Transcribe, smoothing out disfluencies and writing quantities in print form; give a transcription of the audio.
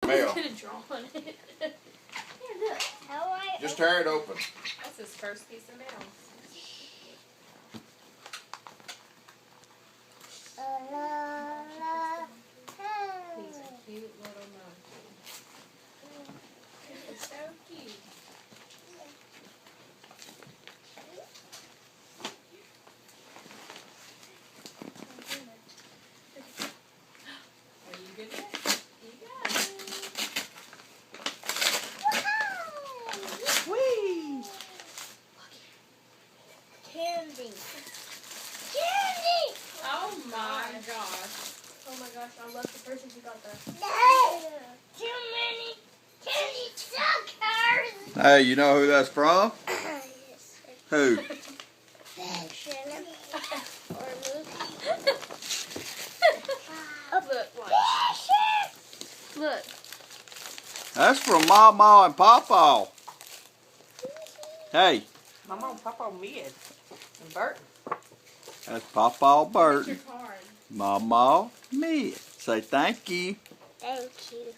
mail. Could have drawn it. Here, look. How do I Just tear it open. That's his first piece of mail. He's a cute little monkey. He's so cute. Are you good at it? You got it. Whee! Candy. Candy! Oh my gosh. Oh my gosh, I love the person who got that. No! Too many candy suckers! Hey, you know who that's from? Yes. Who? Fashion. Or movie. Look, watch. Fashion! Look. That's from Mama and Papa. Hey, Mama and Papa Mid. And Burton. that's Papa It's Burton. your card. Mama me. Say thank you. Thank you.